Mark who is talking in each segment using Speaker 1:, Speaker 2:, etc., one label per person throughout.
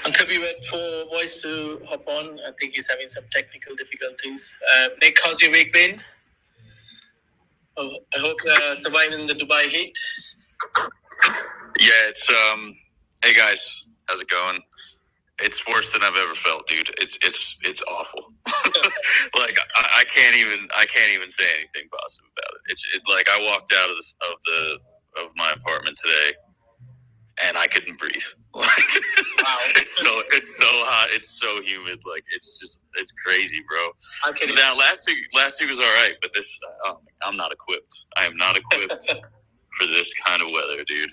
Speaker 1: Until we wait for Voice to hop on, I think he's having some technical difficulties. Nick, how's your week been? Oh, I hope surviving the Dubai heat.
Speaker 2: Yeah, it's hey guys, how's it going? It's worse than I've ever felt, dude. It's awful. Like I can't even say anything positive about it. It's like I walked out of my apartment today and I couldn't breathe. Like, wow. It's so hot. It's so humid. Like it's crazy, bro. Now last week was all right, but this I'm not equipped. I am not equipped for this kind of weather, dude.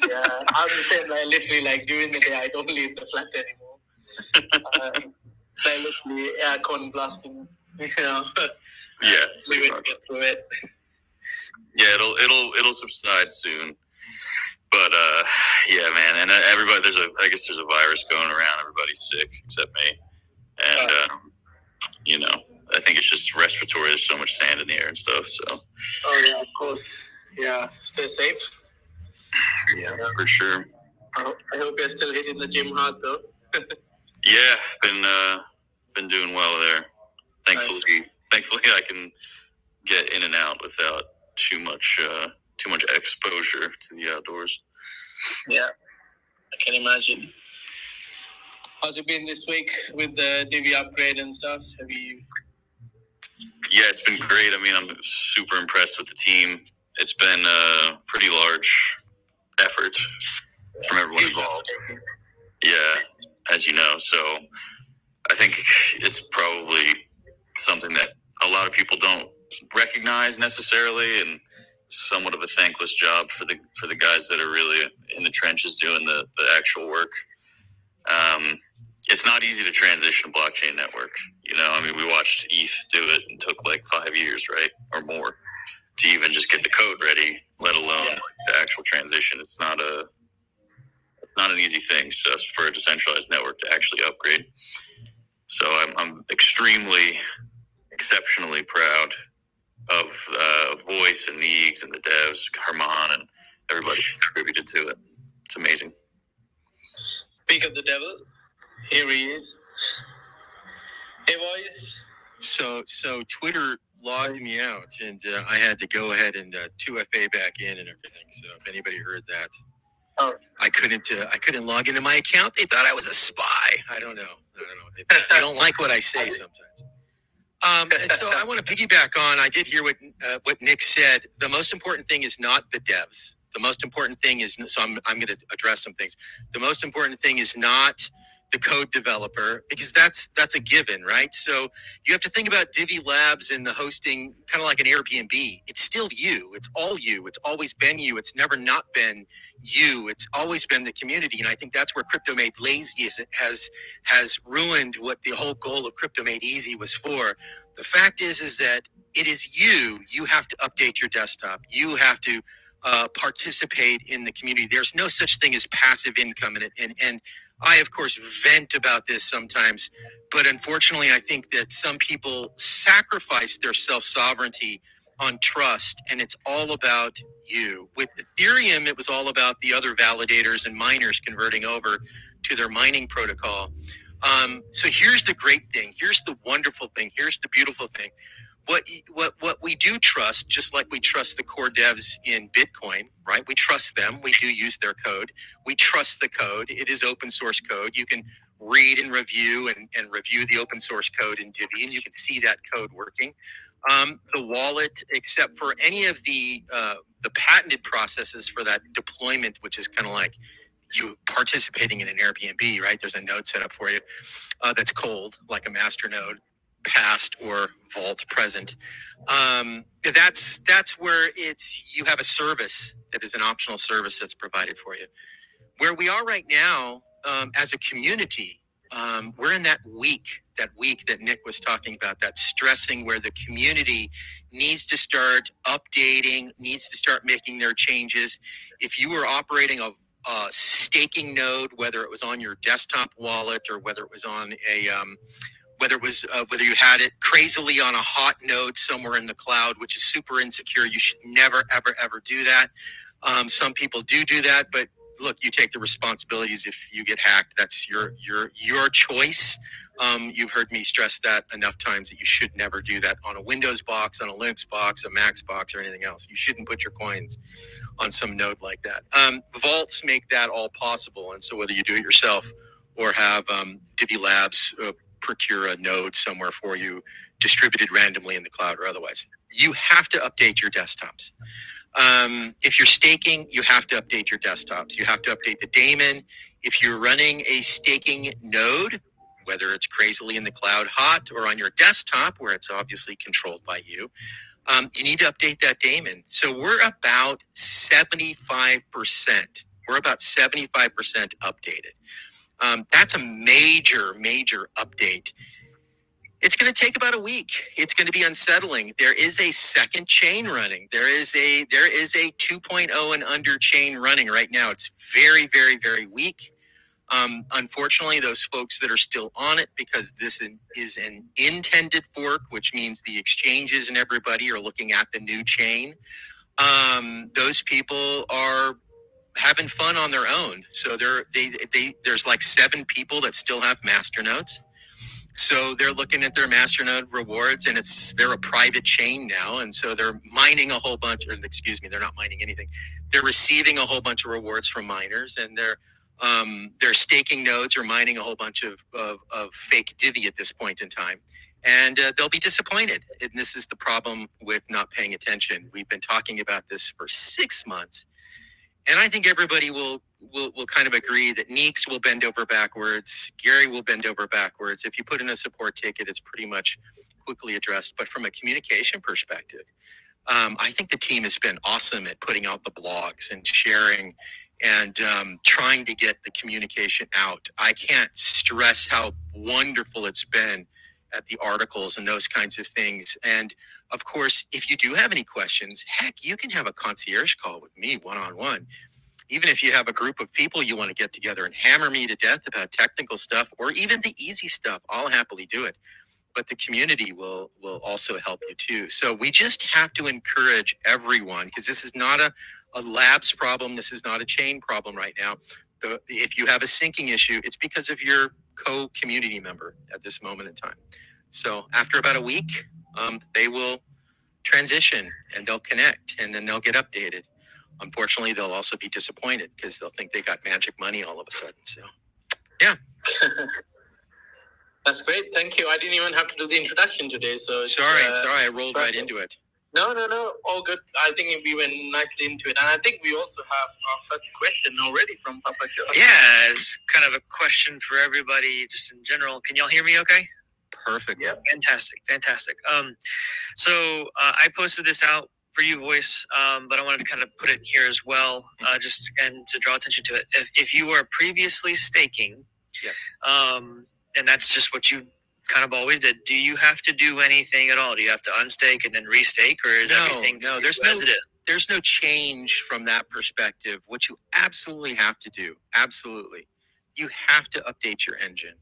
Speaker 1: Yeah, I was saying literally during the day I don't leave the flat anymore. Silently aircon blasting,
Speaker 2: Yeah.
Speaker 1: Get through it.
Speaker 2: Yeah, it'll subside soon. But yeah, man, and everybody I guess there's a virus going around. Everybody's sick except me, and I think it's just respiratory. There's so much sand in the air and stuff. So.
Speaker 1: Oh yeah, of course. Yeah, stay safe.
Speaker 2: Yeah, for sure.
Speaker 1: I hope you're still hitting the gym hard though.
Speaker 2: Yeah, been doing well there. Thankfully, I can get in and out without too much exposure to the outdoors.
Speaker 1: Yeah, I can imagine. How's it been this week with the Divi upgrade and stuff? Have you?
Speaker 2: Yeah, it's been great. I mean, I'm super impressed with the team. It's been a pretty large effort from everyone involved. Yeah, as you know. So I think it's probably something that a lot of people don't recognize necessarily, and somewhat of a thankless job for the guys that are really in the trenches doing the actual work. It's not easy to transition a blockchain network. I mean, we watched ETH do it and took 5 years, right, or more, to even just get the code ready, let alone the actual transition. It's not an easy thing just for a decentralized network to actually upgrade. So I'm exceptionally proud of Voice and Neegs and the devs, Herman, and everybody who contributed to it. It's amazing.
Speaker 1: Speak of the devil, here he is. Hey, Voice.
Speaker 3: So Twitter logged me out, and I had to go ahead and 2FA back in and everything. So if anybody heard that, I couldn't log into my account. They thought I was a spy. I don't know. They don't like what I say sometimes. So I want to piggyback on. I did hear what Nick said. The most important thing is not the devs. The most important thing is, so I'm going to address some things. The most important thing is not the code developer, because that's a given, right? So you have to think about Divi Labs and the hosting kind of like an Airbnb. It's still you. It's all you. It's always been you. It's never not been you. It's always been the community. And I think that's where crypto made lazy has ruined what the whole goal of crypto made easy was for. The fact is that it is you. You have to update your desktop. You have to participate in the community. There's no such thing as passive income in it. And I, of course, vent about this sometimes, but unfortunately, I think that some people sacrifice their self-sovereignty on trust, and it's all about you. With Ethereum, it was all about the other validators and miners converting over to their mining protocol. So here's the great thing. Here's the wonderful thing. Here's the beautiful thing. What we do trust, just like we trust the core devs in Bitcoin, right? We trust them. We do use their code. We trust the code. It is open source code. You can read and review and review the open source code in Divi, and you can see that code working. The wallet, except for any of the patented processes for that deployment, which is kind of like you participating in an Airbnb, right? There's a node set up for you that's cold, like a master node. Past or vault present. That's where you have a service that is an optional service that's provided for you. Where we are right now as a community, we're in that week that Nick was talking about, that stressing where the community needs to start updating, needs to start making their changes. If you were operating a staking node, whether it was on your desktop wallet or whether it was on a whether you had it crazily on a hot node somewhere in the cloud, which is super insecure. You should never, ever, ever do that. Some people do that, but look, you take the responsibilities if you get hacked. That's your choice. You've heard me stress that enough times that you should never do that on a Windows box, on a Linux box, a Mac box, or anything else. You shouldn't put your coins on some node like that. Vaults make that all possible, and so whether you do it yourself or have Divi Labs procure a node somewhere for you, distributed randomly in the cloud or otherwise, you have to update your desktops. If you're staking, you have to update your desktops. You have to update the daemon. If you're running a staking node, whether it's crazily in the cloud hot or on your desktop where it's obviously controlled by you, you need to update that daemon. So we're about 75%. We're about 75% updated. That's a major update. It's going to take about a week. It's going to be unsettling. There is a second chain running. There is a 2.0 and under chain running right now. It's very weak. Unfortunately, those folks that are still on it, because this is an intended fork, which means the exchanges and everybody are looking at the new chain. Those people are having fun on their own. So there's like 7 people that still have masternodes. So they're looking at their masternode rewards, and they're a private chain now, and so they're mining a whole bunch. Or excuse me, they're not mining anything. They're receiving a whole bunch of rewards from miners, and they're staking nodes or mining a whole bunch of fake Divi at this point in time, and they'll be disappointed. And this is the problem with not paying attention. We've been talking about this for 6 months, and I think everybody will kind of agree that Neeks will bend over backwards. Gary will bend over backwards. If you put in a support ticket, it's pretty much quickly addressed. But from a communication perspective, I think the team has been awesome at putting out the blogs and sharing and trying to get the communication out. I can't stress how wonderful it's been at the articles and those kinds of things. And of course, if you do have any questions, heck, you can have a concierge call with me one-on-one. Even if you have a group of people you want to get together and hammer me to death about technical stuff or even the easy stuff, I'll happily do it. But the community will also help you too. So we just have to encourage everyone, because this is not a labs problem. This is not a chain problem right now. If you have a syncing issue, it's because of your co-community member at this moment in time. So after about a week, they will transition and they'll connect and then they'll get updated. Unfortunately, they'll also be disappointed because they'll think they got magic money all of a sudden. So, yeah.
Speaker 1: That's great. Thank you. I didn't even have to do the introduction today. So
Speaker 3: sorry. I rolled right into it.
Speaker 1: No. All good. I think we went nicely into it. And I think we also have our first question already from Papa Joe.
Speaker 4: Yeah, it's kind of a question for everybody just in general. Can y'all hear me okay?
Speaker 3: Perfect.
Speaker 1: Yeah.
Speaker 4: Fantastic. So I posted this out for you, Voice, but I wanted to kind of put it here as well, just and to draw attention to it. If you were previously staking,
Speaker 3: yes,
Speaker 4: and that's just what you kind of always did, do you have to do anything at all? Do you have to unstake and then restake, or is everything
Speaker 3: there's
Speaker 4: as it is?
Speaker 3: There's no change from that perspective. What you absolutely have to do, you have to update your engine.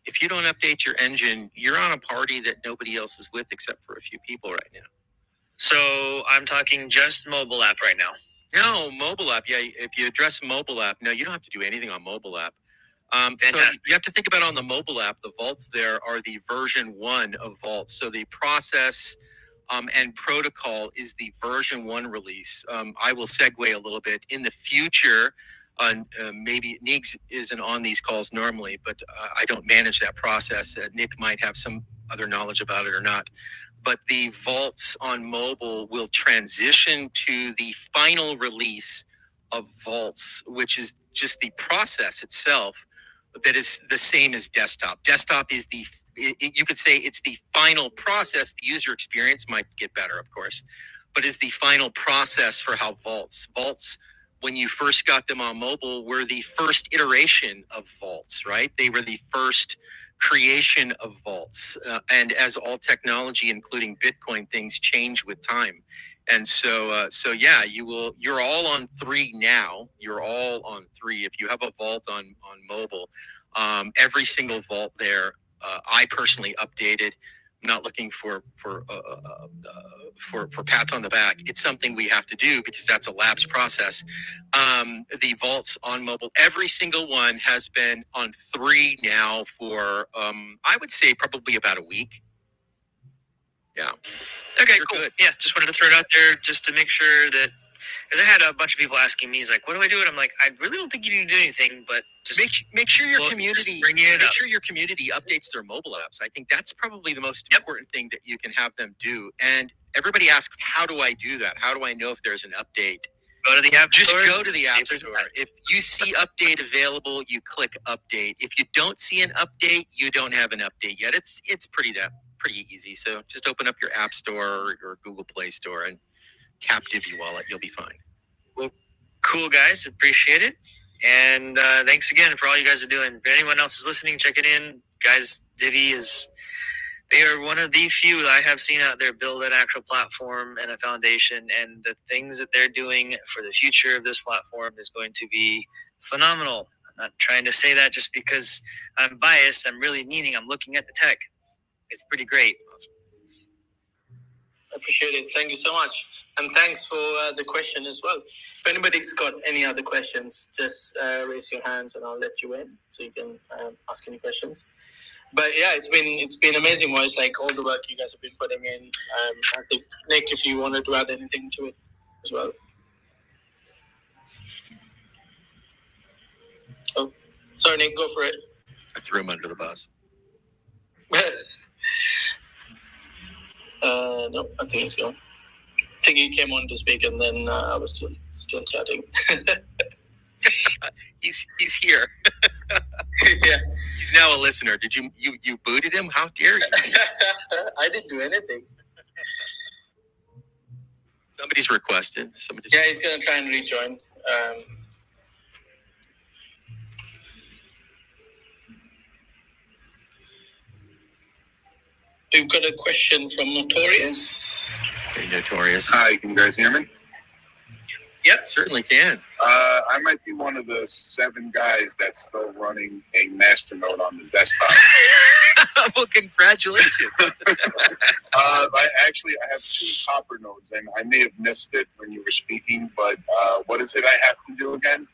Speaker 3: If you don't update your engine, you're on a party that nobody else is with except for a few people right now.
Speaker 4: So I'm talking just mobile app right now.
Speaker 3: No, mobile app. Yeah, if you address mobile app, no, you don't have to do anything on mobile app. So you have to think about on the mobile app, the vaults there are the version 1 of vaults. So the process and protocol is the version 1 release. I will segue a little bit. In the future, maybe Nick isn't on these calls normally, but I don't manage that process. Nick might have some other knowledge about it or not. But the vaults on mobile will transition to the final release of vaults, which is just the process itself that is the same as desktop. Desktop is you could say it's the final process. The user experience might get better, of course, but is the final process for how vaults, when you first got them on mobile, were the first iteration of vaults, right? They were the first creation of vaults. And as all technology, including Bitcoin, things change with time. And so yeah, you're all on 3 now. You're all on 3. If you have a vault on mobile, every single vault there, I personally updated not looking for pats on the back. It's something we have to do because that's a labs process. The vaults on mobile, every single one has been on 3 now for I would say probably about a week. Yeah.
Speaker 4: Okay, cool. Good. Yeah, just wanted to throw it out there just to make sure that, because I had a bunch of people asking me, he's like, what do I do? And I'm like, I really don't think you need to do anything, but just
Speaker 3: make sure your community sure your community updates their mobile apps. I think that's probably the most important thing that you can have them do. And everybody asks, how do I do that? How do I know if there's an update?
Speaker 4: Go to the app store.
Speaker 3: Just go to the app store. If you see update available, you click update. If you don't see an update, you don't have an update yet. It's pretty easy. So just open up your app store or your Google Play Store and tap Divi Wallet. You'll be fine.
Speaker 4: Well, cool, guys. Appreciate it. And thanks again for all you guys are doing. If anyone else is listening, check it in. Guys, Divi they are one of the few that I have seen out there build an actual platform and a foundation. And the things that they're doing for the future of this platform is going to be phenomenal. I'm not trying to say that just because I'm biased. I'm really meaning I'm looking at the tech. It's pretty great.
Speaker 1: Awesome. I appreciate it. Thank you so much. And thanks for the question as well. If anybody's got any other questions, just raise your hands and I'll let you in so you can ask any questions. But yeah, it's been amazing, Moise, like all the work you guys have been putting in. I think, Nick, if you wanted to add anything to it as well. Oh, sorry, Nick, go for it.
Speaker 3: I threw him under the bus.
Speaker 1: No, I think it's gone. I think he came on to speak and then I was still chatting.
Speaker 3: He's here.
Speaker 1: Yeah,
Speaker 3: he's now a listener. Did you booted him? How dare you?
Speaker 1: I didn't do anything.
Speaker 3: Somebody's requested.
Speaker 1: Yeah, he's gonna try and rejoin. We've got a question from Notorious.
Speaker 3: Hey, Notorious.
Speaker 5: Hi, can you guys hear me?
Speaker 3: Yep, certainly can.
Speaker 5: I might be one of the 7 guys that's still running a masternode on the desktop.
Speaker 3: Well, congratulations.
Speaker 5: I have 2 copper nodes, and I may have missed it when you were speaking, but what is it I have to do again?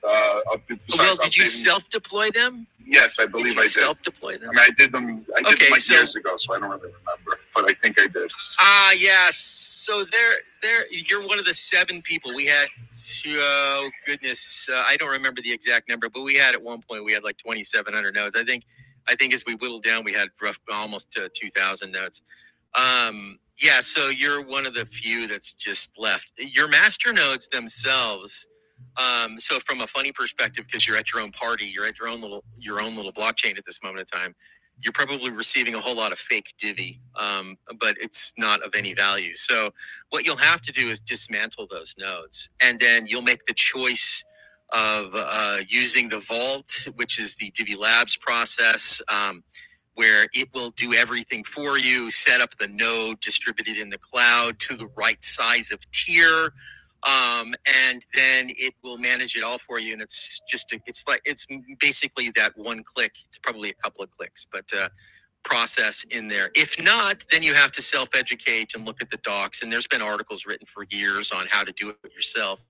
Speaker 3: Well, did you self-deploy them?
Speaker 5: Yes, I believe I did.
Speaker 3: Self-deploy them?
Speaker 5: I mean, I did them years ago, so I don't really remember, but I think I did.
Speaker 3: Yes. So you're one of the 7 people. We had, oh goodness, I don't remember the exact number, but we had at one point, we had like 2,700 nodes. I think as we whittled down, we had almost 2,000 nodes. Yeah, so you're one of the few that's just left. Your master nodes themselves, so from a funny perspective, because you're at your own party, you're at your own little blockchain at this moment in time, you're probably receiving a whole lot of fake Divi, but it's not of any value. So what you'll have to do is dismantle those nodes, and then you'll make the choice of using the vault, which is the Divi Labs process, where it will do everything for you, set up the node, distribute it in the cloud to the right size of tier, and then it will manage it all for you. And it's basically that one click. It's probably a couple of clicks, but process in there. If not, then you have to self-educate and look at the docs. And there's been articles written for years on how to do it yourself.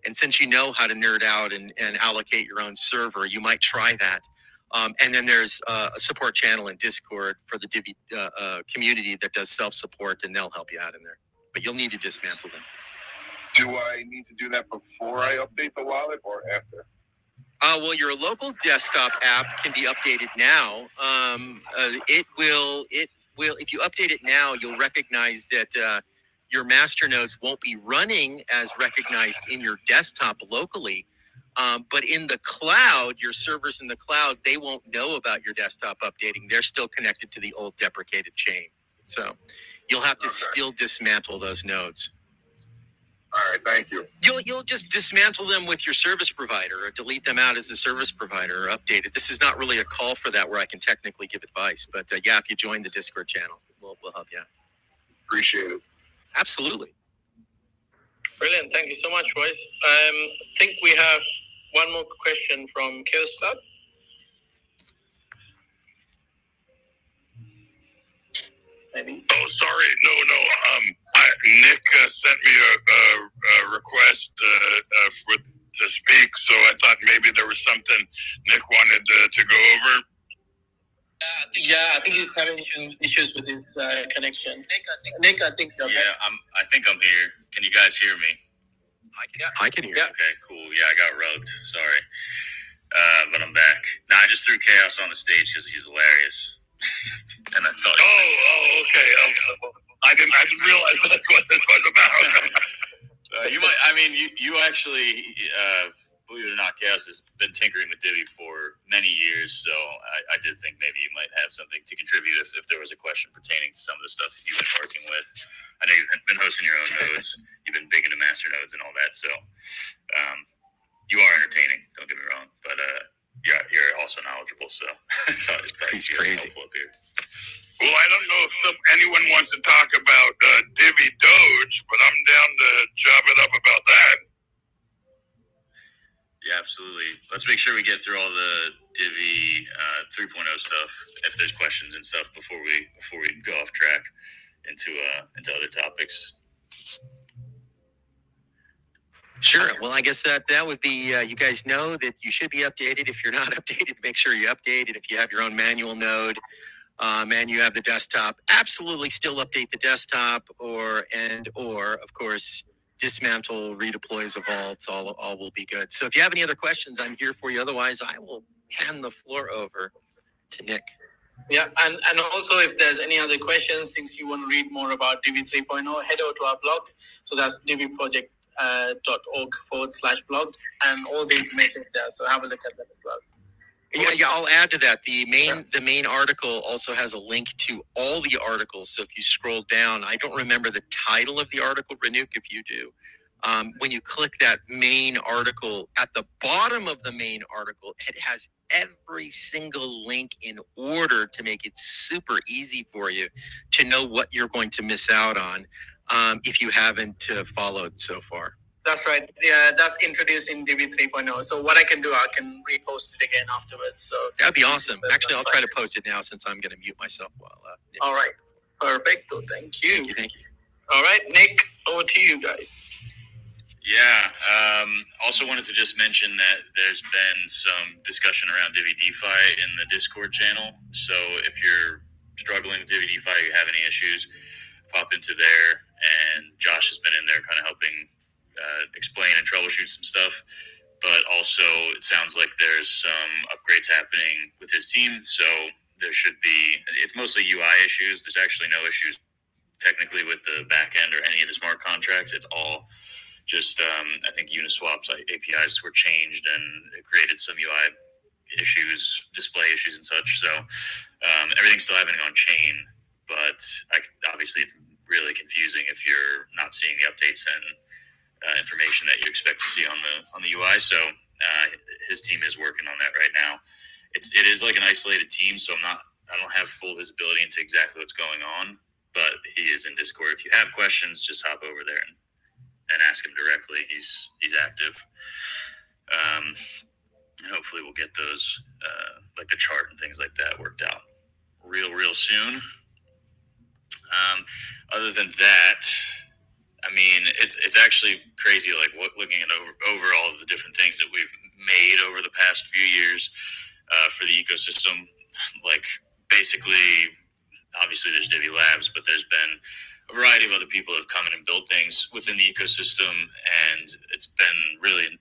Speaker 3: And since you know how to nerd out and allocate your own server, you might try that. And then there's a support channel in Discord for the Divi community that does self-support, and they'll help you out in there. But you'll need to dismantle them.
Speaker 5: Do I need to do that before I update the wallet or after?
Speaker 3: Well, your local desktop app can be updated now. It will. If you update it now, you'll recognize that your master nodes won't be running as recognized in your desktop locally. But in the cloud, your servers in the cloud, they won't know about your desktop updating. They're still connected to the old deprecated chain. So you'll have to still dismantle those nodes.
Speaker 5: All right, thank you.
Speaker 3: You'll just dismantle them with your service provider or delete them out as a service provider or update it. This is not really a call for that where I can technically give advice. But yeah, if you join the Discord channel, we'll help you out.
Speaker 5: Appreciate it.
Speaker 3: Absolutely.
Speaker 1: Brilliant. Thank you so much, Royce. I think we have one more question from Chaos Club. maybe.
Speaker 5: Oh, sorry. No. Nick sent me a request to speak, so I thought maybe there was something Nick wanted to go over.
Speaker 1: I think he's having issues with his connection. Nick, I think you're back.
Speaker 2: I think I'm here. Can you guys hear me?
Speaker 3: I can hear you.
Speaker 2: Okay, cool. Yeah, I got rugged. Sorry. But I'm back. Nah, I just threw Chaos on the stage because he's hilarious. And I thought.
Speaker 5: Okay. I didn't realize that's what this was about.
Speaker 2: You actually, believe it or not, Chaos has been tinkering with Divi for many years, so I did think maybe you might have something to contribute if there was a question pertaining to some of the stuff that you've been working with. I know you've been hosting your own nodes, you've been big into master nodes and all that, so you are entertaining, don't get me wrong, but you're also knowledgeable, so I thought it's probably
Speaker 3: crazy.
Speaker 2: helpful up here.
Speaker 5: Well, I don't know if anyone wants to talk about Divi Doge, but I'm down to chop it up about that.
Speaker 2: Yeah, absolutely. Let's make sure we get through all the Divi 3.0 stuff. If there's questions and stuff before we go off track into other topics.
Speaker 3: Sure. Well, I guess that would be, you guys know that you should be updated. If you're not updated, make sure you update it. If you have your own manual node and you have the desktop, absolutely still update the desktop or of course, dismantle, redeploys a vault, all will be good. So if you have any other questions, I'm here for you. Otherwise, I will hand the floor over to Nick.
Speaker 1: Yeah, and also if there's any other questions, since you want to read more about Divi 3.0, head over to our blog. So that's diviproject.org/blog, and all the information's there. So have a look at that as well.
Speaker 3: Yeah, I'll add to that. The main article also has a link to all the articles. So if you scroll down, I don't remember the title of the article, Renuk, if you do. When you click that main article, at the bottom of the main article, it has every single link in order to make it super easy for you to know what you're going to miss out on if you haven't followed so far.
Speaker 1: That's right. Yeah, that's introduced in Divi 3.0. So what I can do, I can repost it again afterwards. So
Speaker 3: that'd be awesome. Actually, I'll try to post it now since I'm going to mute myself while.
Speaker 1: All right. Perfecto. Thank you.
Speaker 3: Thank you.
Speaker 1: All right, Nick, over to you guys.
Speaker 2: Yeah. Also wanted to just mention that there's been some discussion around Divi DeFi in the Discord channel. So if you're struggling with Divi DeFi, you have any issues, pop into there. And Josh has been in there kind of helping explain and troubleshoot some stuff. But also, it sounds like there's some upgrades happening with his team. So there should be, it's mostly UI issues. There's actually no issues technically with the back end or any of the smart contracts. It's all just, I think Uniswap's APIs were changed and it created some UI issues, display issues and such. So everything's still happening on chain, but obviously it's really confusing if you're not seeing the updates and information that you expect to see on the UI. So his team is working on that right now. It is like an isolated team, so I don't have full visibility into exactly what's going on, but he is in Discord. If you have questions, just hop over there and ask him directly. He's active. And hopefully we'll get those, like the chart and things like that, worked out real soon. Other than that, I mean, it's actually crazy, like looking at over all of the different things that we've made over the past few years for the ecosystem. Like, basically, obviously there's Divi Labs, but there's been a variety of other people who have come in and built things within the ecosystem, and it's been really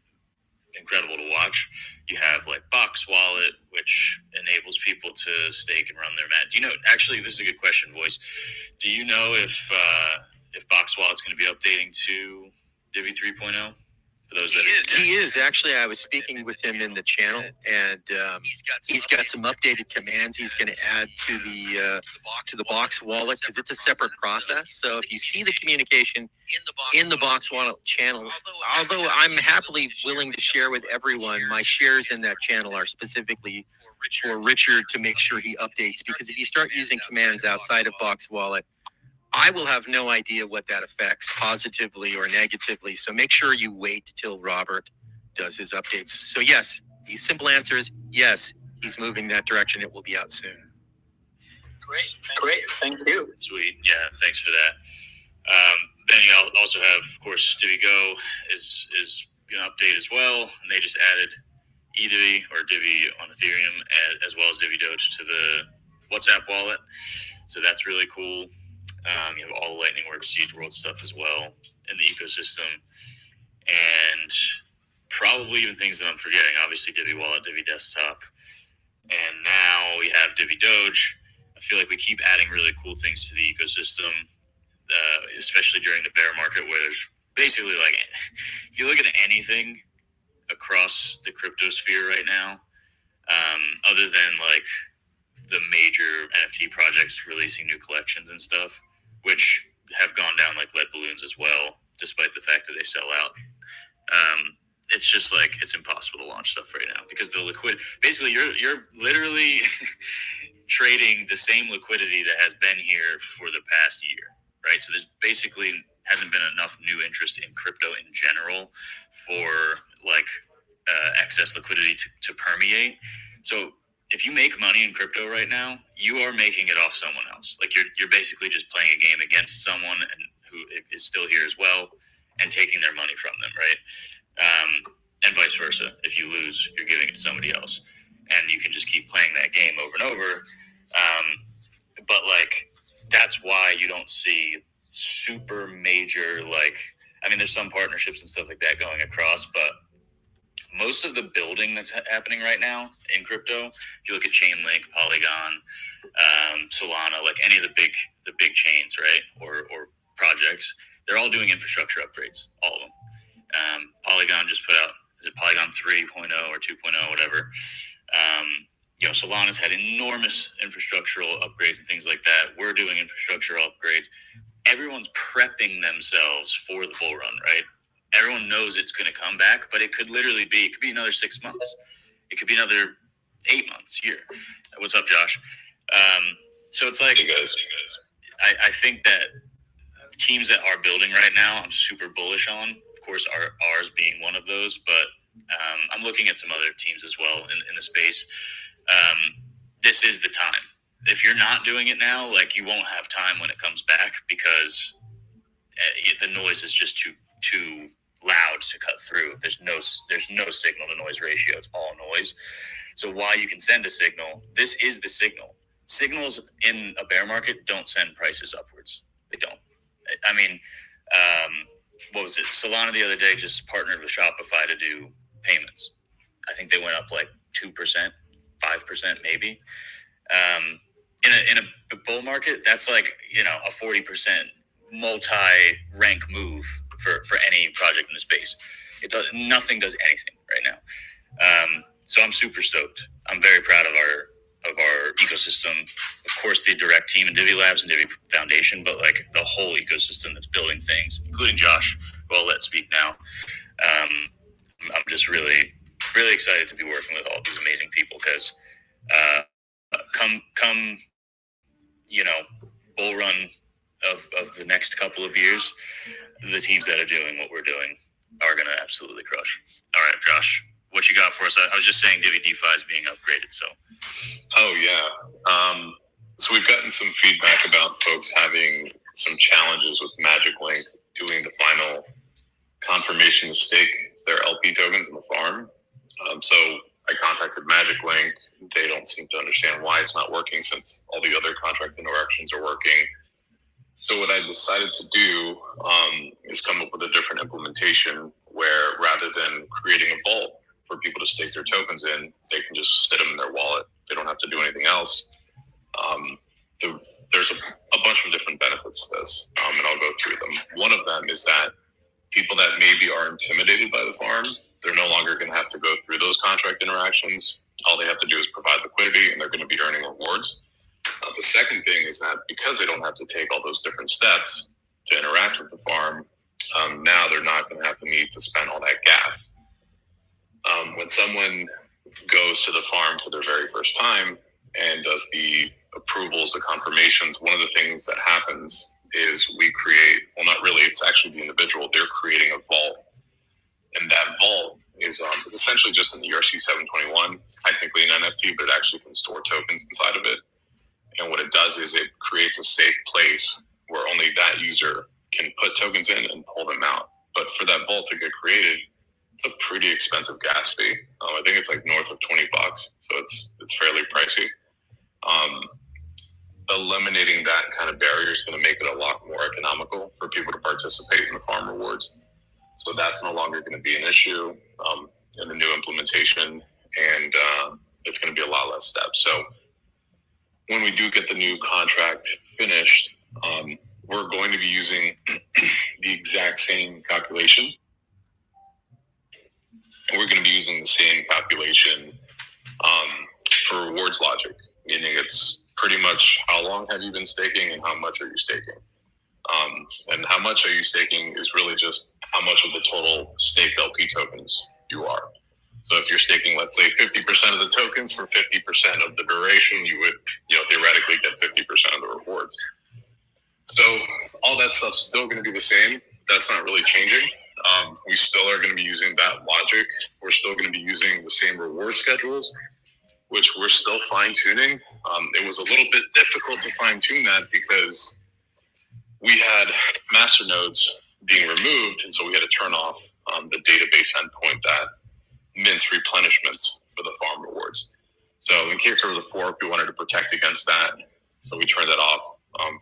Speaker 2: incredible to watch. You have like Box Wallet, which enables people to stake and run their mat. Do you know? Actually, this is a good question, Voice. Do you know if Box Wallet's going to be updating to Divi 3.0? For those that
Speaker 3: he is. Actually, I was speaking with him in the channel, and he's got some updated commands he's going to add to the Box Wallet, because it's a separate process. So if you see the communication in the Box Wallet channel, although I'm happily willing to share with everyone, my shares in that channel are specifically for Richard to make sure he updates, because if you start using commands outside of Box Wallet, I will have no idea what that affects positively or negatively. So make sure you wait till Robert does his updates. So yes, the simple answer is yes, he's moving that direction. It will be out soon.
Speaker 1: Great. Thank you.
Speaker 2: Sweet. Yeah, thanks for that. Then you also have, of course, DiviGO is an update as well, and they just added eDivi or Divi on Ethereum as well as Divi Doge to the WhatsApp wallet. So that's really cool. You have all the Lightning Works, Siege World stuff as well in the ecosystem, and probably even things that I'm forgetting. Obviously, Divi Wallet, Divi Desktop, and now we have Divi Doge. I feel like we keep adding really cool things to the ecosystem, especially during the bear market, where there's basically like, if you look at anything across the crypto sphere right now, other than like the major NFT projects releasing new collections and stuff, which have gone down like lead balloons as well, despite the fact that they sell out. It's just like, it's impossible to launch stuff right now because the basically you're literally trading the same liquidity that has been here for the past year, right? So there's basically hasn't been enough new interest in crypto in general for like excess liquidity to permeate. So if you make money in crypto right now, you are making it off someone else. Like you're basically just playing a game against someone who is still here as well and taking their money from them, right? And vice versa. If you lose, you're giving it to somebody else, and you can just keep playing that game over and over. But like, that's why you don't see super major, like, I mean, there's some partnerships and stuff like that going across, but most of the building that's happening right now in crypto, if you look at Chainlink, Polygon, Solana, like any of the big chains, right, or projects, they're all doing infrastructure upgrades, all of them. Polygon just put out, is it Polygon 3.0 or 2.0, whatever. Solana's had enormous infrastructural upgrades and things like that. We're doing infrastructure upgrades. Everyone's prepping themselves for the bull run, right? Everyone knows it's going to come back, but it could be another 6 months. It could be another 8 months, year. What's up, Josh? So it's like,
Speaker 6: hey guys.
Speaker 2: I think that teams that are building right now, I'm super bullish on. Of course, ours being one of those, but I'm looking at some other teams as well in the space. This is the time. If you're not doing it now, like, you won't have time when it comes back because the noise is just too loud to cut through. There's no signal to noise ratio. It's all noise. So while you can send a signal, this is the signal. Signals in a bear market don't send prices upwards. They don't. I mean, what was it? Solana the other day just partnered with Shopify to do payments. I think they went up like 2%, 5% maybe. In a bull market, that's like, a 40% multi-rank move for any project in the space. Nothing does anything right now. So I'm super stoked. I'm very proud of our ecosystem. Of course, the direct team and Divi Labs and Divi Foundation, but like the whole ecosystem that's building things, including Josh, who I'll let speak now. I'm just really, really excited to be working with all these amazing people because come bull run of the next couple of years, the teams that are doing what we're doing are going to absolutely crush. All right, Josh, what you got for us? I was just saying Divi DeFi is being upgraded, so.
Speaker 6: Oh, yeah. So we've gotten some feedback about folks having some challenges with Magic Link doing the final confirmation to stake their LP tokens in the farm. So I contacted Magic Link. They don't seem to understand why it's not working since all the other contract interactions are working. So what I decided to do is come up with a different implementation where rather than creating a vault for people to stake their tokens in, they can just sit them in their wallet. They don't have to do anything else. There's a bunch of different benefits to this, and I'll go through them. One of them is that people that maybe are intimidated by the farm, they're no longer going to have to go through those contract interactions. All they have to do is provide liquidity, and they're going to be earning rewards. The second thing is that because they don't have to take all those different steps to interact with the farm, now they're not going to have to need to spend all that gas. When someone goes to the farm for their very first time and does the approvals, the confirmations, one of the things that happens is we create, well, not really, it's actually the individual, they're creating a vault. And that vault is it's essentially just an ERC 721. It's technically an NFT, but it actually can store tokens inside of it. And what it does is it creates a safe place where only that user can put tokens in and pull them out. But for that vault to get created, it's a pretty expensive gas fee. I think it's like north of $20, so it's fairly pricey. Eliminating that kind of barrier is going to make it a lot more economical for people to participate in the farm rewards. So that's no longer going to be an issue in the new implementation, and it's going to be a lot less steps. So when we do get the new contract finished, we're going to be using the exact same calculation. We're going to be using the same calculation for rewards logic, meaning it's pretty much how long have you been staking and how much are you staking. And how much are you staking is really just how much of the total staked LP tokens you are. So if you're staking, let's say 50% of the tokens for 50% of the duration, you would, theoretically get 50% of the rewards. So all that stuff's still going to be the same. That's not really changing. We still are going to be using that logic. We're still going to be using the same reward schedules, which we're still fine-tuning. It was a little bit difficult to fine-tune that because we had master nodes being removed, and so we had to turn off the database endpoint that mints replenishments for the farm rewards. So in case there was a fork, we wanted to protect against that, so we turned that off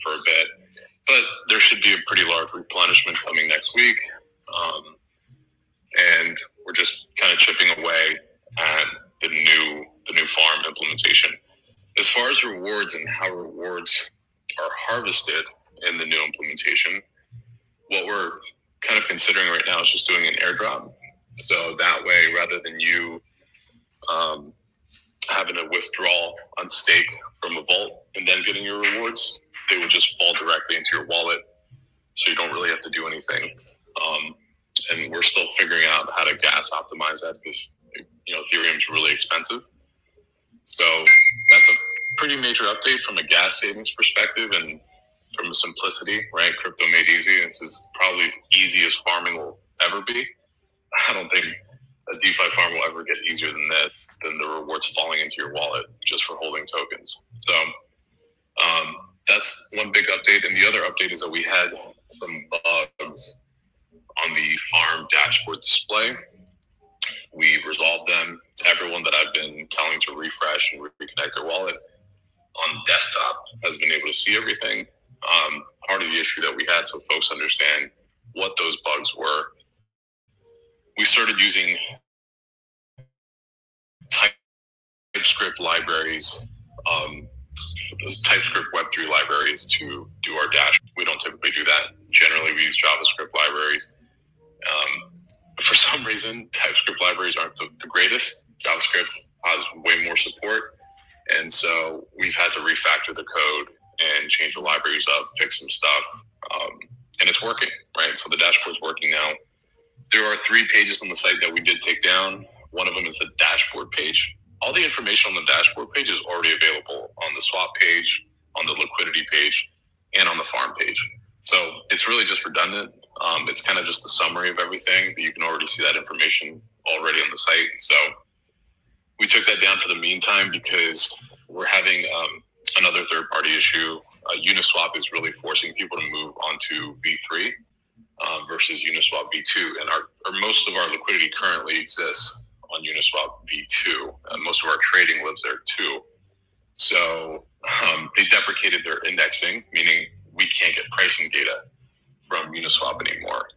Speaker 6: for a bit. But there should be a pretty large replenishment coming next week, and we're just kind of chipping away at the new farm implementation. As far as rewards and how rewards are harvested in the new implementation, what we're kind of considering right now is just doing an airdrop. So that way, rather than you having to withdraw on stake from a vault and then getting your rewards, they would just fall directly into your wallet. So you don't really have to do anything. And we're still figuring out how to gas optimize that because, Ethereum is really expensive. So that's a pretty major update from a gas savings perspective and from a simplicity, right? Crypto made easy. This is probably as easy as farming will ever be. I don't think a DeFi farm will ever get easier than this, than the rewards falling into your wallet just for holding tokens. So that's one big update. And the other update is that we had some bugs on the farm dashboard display. We resolved them. Everyone that I've been telling to refresh and reconnect their wallet on desktop has been able to see everything. Part of the issue that we had, so folks understand what those bugs were, we started using TypeScript libraries, those TypeScript Web3 libraries to do our dash. We don't typically do that. Generally, we use JavaScript libraries. For some reason, TypeScript libraries aren't the greatest. JavaScript has way more support. And so we've had to refactor the code and change the libraries up, fix some stuff. And it's working, right? So the dashboard's working now. There are 3 pages on the site that we did take down. One of them is the dashboard page. All the information on the dashboard page is already available on the swap page, on the liquidity page, and on the farm page. So it's really just redundant. It's kind of just a summary of everything, but you can already see that information already on the site. So we took that down for the meantime because we're having another third-party issue. Uniswap is really forcing people to move onto V3 versus Uniswap V2. And most of our liquidity currently exists on Uniswap V2. Most of our trading lives there too. So they deprecated their indexing, meaning we can't get pricing data from Uniswap anymore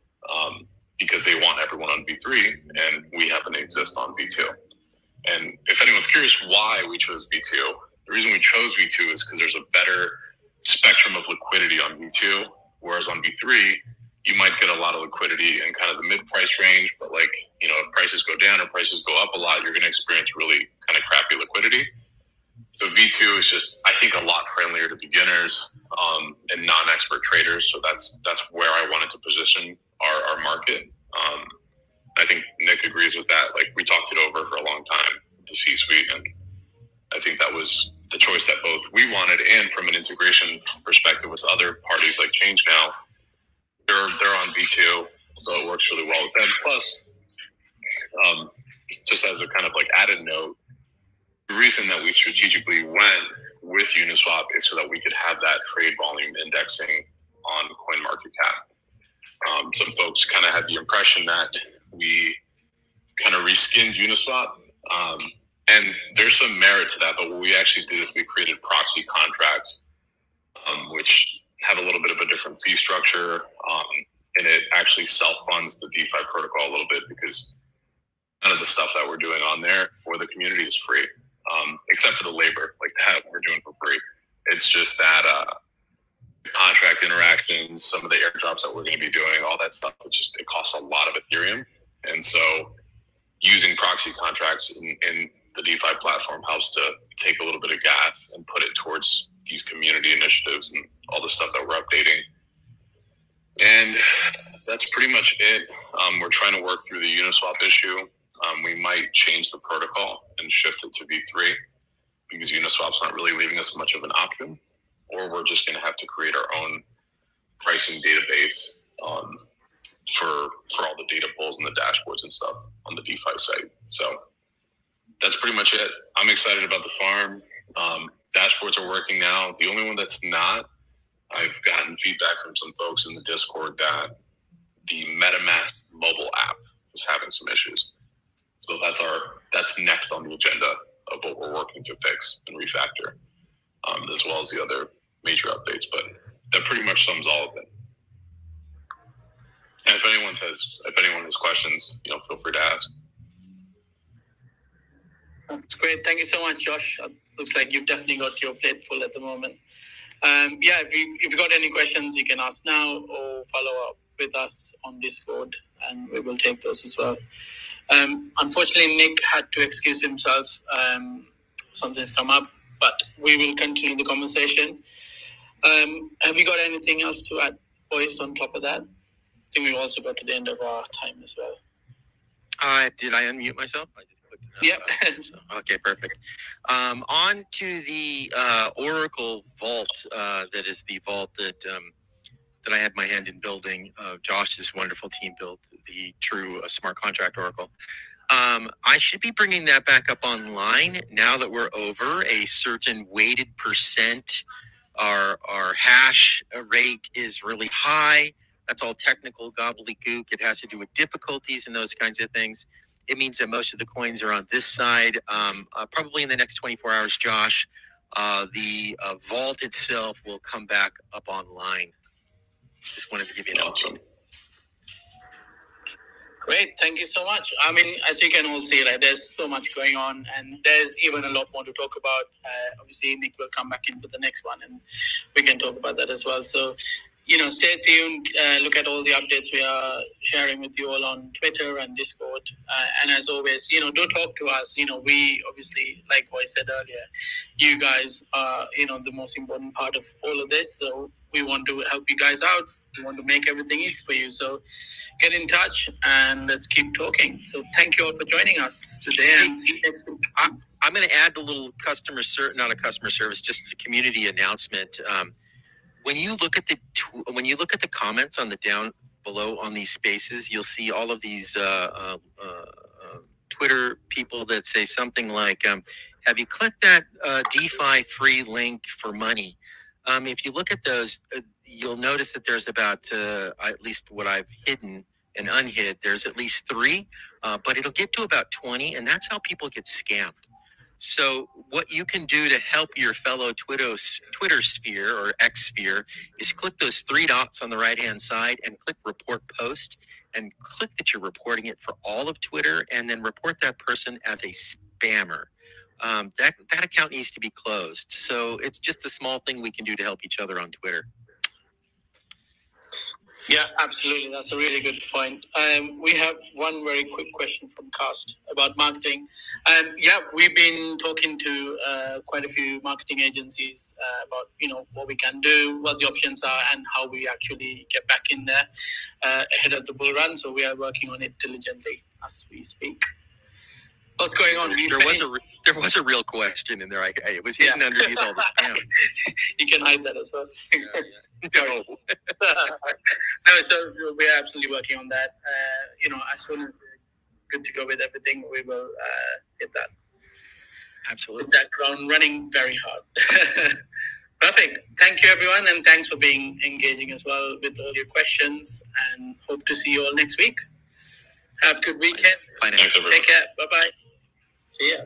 Speaker 6: because they want everyone on V3 and we happen to exist on V2. And if anyone's curious why we chose V2, the reason we chose V2 is because there's a better spectrum of liquidity on V2, whereas on V3, you might get a lot of liquidity in kind of the mid-price range, but if prices go down or prices go up a lot, you're going to experience really kind of crappy liquidity. So V2 is just, I think, a lot friendlier to beginners and non-expert traders. So that's where I wanted to position our market. I think Nick agrees with that. We talked it over for a long time, the C-suite, and I think that was the choice that both we wanted, and from an integration perspective with other parties like ChangeNow, they're on V2, so it works really well with them. Plus, just as a kind of added note, the reason that we strategically went with Uniswap is so that we could have that trade volume indexing on CoinMarketCap. Some folks kind of had the impression that we kind of reskinned Uniswap, and there's some merit to that. But what we actually did is we created proxy contracts, which have a little bit of a different fee structure, and it actually self-funds the DeFi protocol a little bit, because none of the stuff that we're doing on there for the community is free, except for the labor, like that we're doing for free. It's just that contract interactions, some of the airdrops that we're going to be doing, all that stuff, it costs a lot of Ethereum. And so using proxy contracts in the DeFi platform helps to take a little bit of gas and put it towards these community initiatives and all the stuff that we're updating. And that's pretty much it. We're trying to work through the Uniswap issue. We might change the protocol and shift it to V3, because Uniswap's not really leaving us much of an option, or we're just going to have to create our own pricing database for all the data pulls and the dashboards and stuff on the DeFi site. So that's pretty much it. I'm excited about the farm. Dashboards are working now. The only one that's not, I've gotten feedback from some folks in the Discord that the MetaMask mobile app is having some issues. So that's next on the agenda of what we're working to fix and refactor, as well as the other major updates. But that pretty much sums all of it. And if anyone has questions, feel free to ask.
Speaker 1: That's great. Thank you so much, Josh. Looks like you've definitely got your plate full at the moment. If you've got any questions, you can ask now or follow up with us on Discord, and we will take those as well. Unfortunately, Nick had to excuse himself. Something's come up, but we will continue the conversation. Have you got anything else to add, boys, on top of that? I think we've also got to the end of our time as well.
Speaker 3: Did I unmute myself? I just clicked it up.
Speaker 1: Yep.
Speaker 3: Okay, perfect. On to the Oracle Vault. That is the vault that I had my hand in building. Josh's wonderful team built the true smart contract Oracle. I should be bringing that back up online now that we're over a certain weighted percent. Our hash rate is really high. That's all technical gobbledygook. It has to do with difficulties and those kinds of things. It means that most of the coins are on this side. Probably in the next 24 hours, Josh, the vault itself will come back up online. Just wanted to give you an
Speaker 6: Awesome.
Speaker 1: Great, thank you so much. I mean, as you can all see, there's so much going on, and there's even a lot more to talk about. Obviously, Nick will come back in for the next one, and we can talk about that as well. So, stay tuned. Look at all the updates we are sharing with you all on Twitter and Discord. And as always, do talk to us. We obviously, like I said earlier, you guys are, the most important part of all of this. So we want to help you guys out. We want to make everything easy for you. So get in touch and let's keep talking. So thank you all for joining us today, and see you next week.
Speaker 3: I'm going to add a little not a customer service, just a community announcement. When you look at the comments on the down below on these spaces, you'll see all of these Twitter people that say something like, "Have you clicked that DeFi free link for money?" If you look at those, you'll notice that there's about, at least what I've hidden and unhid, there's at least 3, but it'll get to about 20, and that's how people get scammed. So what you can do to help your fellow Twitter sphere or X sphere is click those 3 dots on the right-hand side and click report post, and click that you're reporting it for all of Twitter, and then report that person as a spammer. That account needs to be closed. So it's just a small thing we can do to help each other on Twitter.
Speaker 1: Yeah, absolutely. That's a really good point. We have one very quick question from Cast about marketing. We've been talking to quite a few marketing agencies about what we can do, what the options are, and how we actually get back in there ahead of the bull run. So we are working on it diligently as we speak. What's going on?
Speaker 3: There was a real question in there. It was hidden underneath all the spam.
Speaker 1: You can hide that as well.
Speaker 3: No.
Speaker 1: No, so we're absolutely working on that. As soon as we're good to go with everything, we will hit that.
Speaker 3: Absolutely.
Speaker 1: Hit that ground running very hard. Perfect. Thank you, everyone, and thanks for being engaging as well with all your questions. And hope to see you all next week. Have a good weekend.
Speaker 6: Thanks, everyone.
Speaker 1: Take care. Bye bye. See ya.